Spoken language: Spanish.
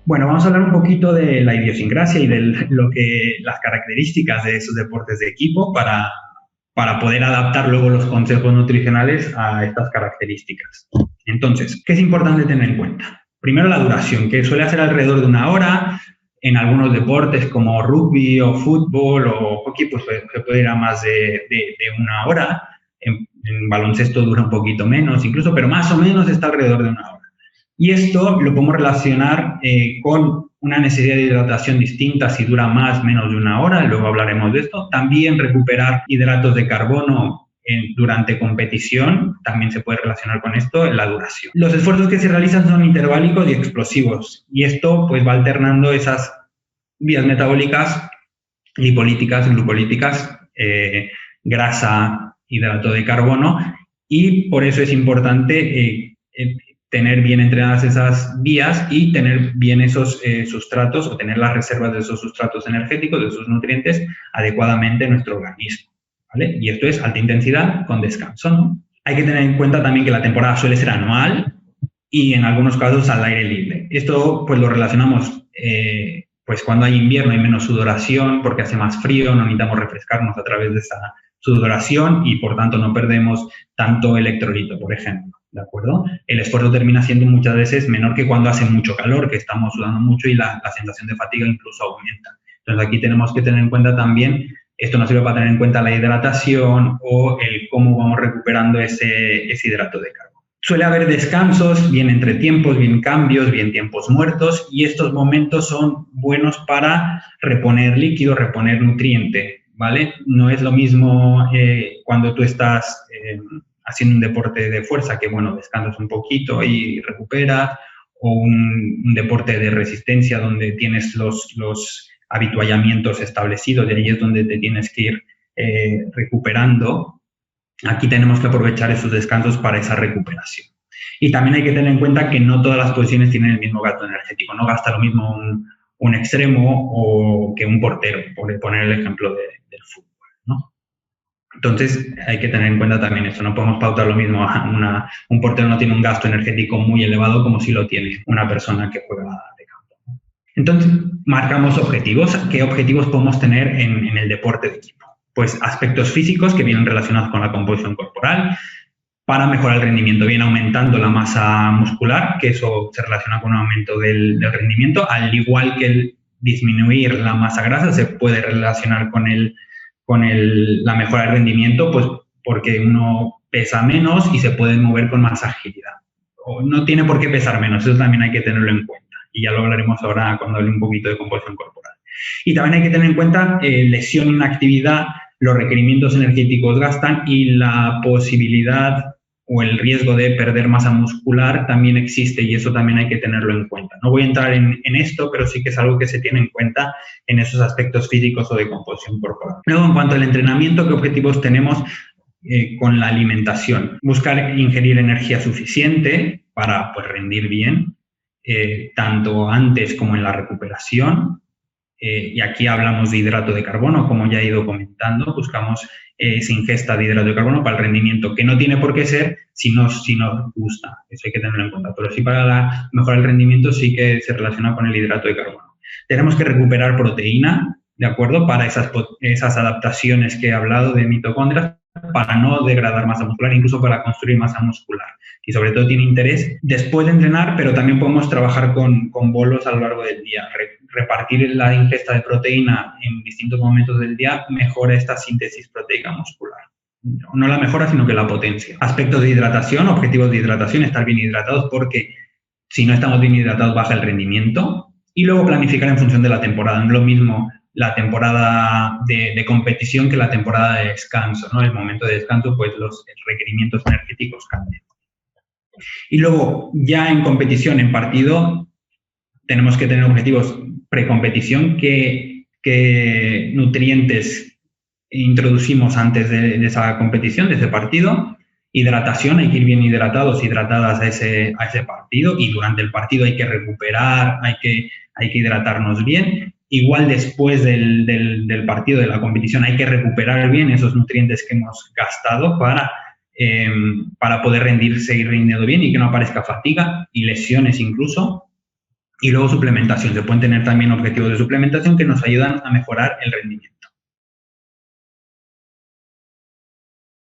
Bueno, vamos a hablar un poquito de la idiosincrasia y de las características de esos deportes de equipo para poder adaptar luego los consejos nutricionales a estas características. Entonces, ¿qué es importante tener en cuenta? Primero, la duración, que suele ser alrededor de 1 hora. En algunos deportes como rugby o fútbol o hockey, pues se puede ir a más de 1 hora. En baloncesto dura un poquito menos incluso, pero más o menos está alrededor de 1 hora. Y esto lo podemos relacionar con una necesidad de hidratación distinta si dura más o menos de 1 hora, luego hablaremos de esto. También recuperar hidratos de carbono durante competición, también se puede relacionar con esto en la duración. Los esfuerzos que se realizan son interválicos y explosivos, y esto pues va alternando esas vías metabólicas, lipolíticas, glucolíticas, grasa, hidrato de carbono, y por eso es importante tener bien entrenadas esas vías y tener bien esos sustratos o tener las reservas de esos sustratos energéticos, de esos nutrientes, adecuadamente en nuestro organismo, ¿vale? Y esto es alta intensidad con descanso, ¿no? Hay que tener en cuenta también que la temporada suele ser anual y en algunos casos al aire libre. Esto pues lo relacionamos pues cuando hay invierno hay menos sudoración porque hace más frío, no necesitamos refrescarnos a través de esa sudoración y por tanto no perdemos tanto electrolito, por ejemplo. ¿De acuerdo? El esfuerzo termina siendo muchas veces menor que cuando hace mucho calor, que estamos sudando mucho y la sensación de fatiga incluso aumenta. Entonces, aquí tenemos que tener en cuenta también, esto nos sirve para tener en cuenta la hidratación o el cómo vamos recuperando ese hidrato de carbono. Suele haber descansos, bien entre tiempos, bien cambios, bien tiempos muertos, y estos momentos son buenos para reponer líquido, reponer nutriente, ¿vale? No es lo mismo cuando tú estás haciendo un deporte de fuerza, que bueno, descansas un poquito y recuperas, o un deporte de resistencia donde tienes los habituallamientos establecidos y ahí es donde te tienes que ir recuperando. Aquí tenemos que aprovechar esos descansos para esa recuperación. Y también hay que tener en cuenta que no todas las posiciones tienen el mismo gasto energético, no gasta lo mismo un extremo o que un portero, por poner el ejemplo del fútbol, ¿no? Entonces, hay que tener en cuenta también eso. No podemos pautar lo mismo. Un portero no tiene un gasto energético muy elevado como si lo tiene una persona que juega de campo. Entonces, marcamos objetivos. ¿Qué objetivos podemos tener en el deporte de equipo? Pues aspectos físicos que vienen relacionados con la composición corporal para mejorar el rendimiento, bien aumentando la masa muscular, que eso se relaciona con un aumento del rendimiento, al igual que el disminuir la masa grasa se puede relacionar con la mejora del rendimiento, pues porque uno pesa menos y se puede mover con más agilidad. O no tiene por qué pesar menos, eso también hay que tenerlo en cuenta. Y ya lo hablaremos ahora cuando hable un poquito de composición corporal. Y también hay que tener en cuenta lesión, inactividad, los requerimientos energéticos gastan y la posibilidad o el riesgo de perder masa muscular también existe y eso también hay que tenerlo en cuenta. No voy a entrar en esto, pero sí que es algo que se tiene en cuenta en esos aspectos físicos o de composición corporal. Luego, en cuanto al entrenamiento, ¿qué objetivos tenemos con la alimentación? Buscar ingerir energía suficiente para pues, rendir bien, tanto antes como en la recuperación. Y aquí hablamos de hidrato de carbono, como ya he ido comentando, buscamos esa ingesta de hidrato de carbono para el rendimiento, que no tiene por qué ser si nos gusta, eso hay que tenerlo en cuenta, pero sí para mejorar el rendimiento sí que se relaciona con el hidrato de carbono. Tenemos que recuperar proteína, ¿de acuerdo? Para esas adaptaciones que he hablado de mitocondrias, para no degradar masa muscular, incluso para construir masa muscular. Y sobre todo tiene interés después de entrenar, pero también podemos trabajar con bolos a lo largo del día. Repartir la ingesta de proteína en distintos momentos del día mejora esta síntesis proteica muscular. No la mejora, sino que la potencia. Aspectos de hidratación, objetivos de hidratación, estar bien hidratados porque si no estamos bien hidratados baja el rendimiento. Y luego planificar en función de la temporada. No es lo mismo la temporada de competición que la temporada de descanso, ¿no? El momento de descanso, pues los requerimientos energéticos cambian. Y luego, ya en competición, en partido, tenemos que tener objetivos precompetición, qué nutrientes introducimos antes de esa competición, de ese partido. Hidratación, hay que ir bien hidratados, hidratadas a ese partido, y durante el partido hay que recuperar, hay que hidratarnos bien. Igual después del partido, de la competición, hay que recuperar bien esos nutrientes que hemos gastado para poder seguir rindiendo bien y que no aparezca fatiga y lesiones incluso. Y luego suplementación. Se pueden tener también objetivos de suplementación que nos ayudan a mejorar el rendimiento.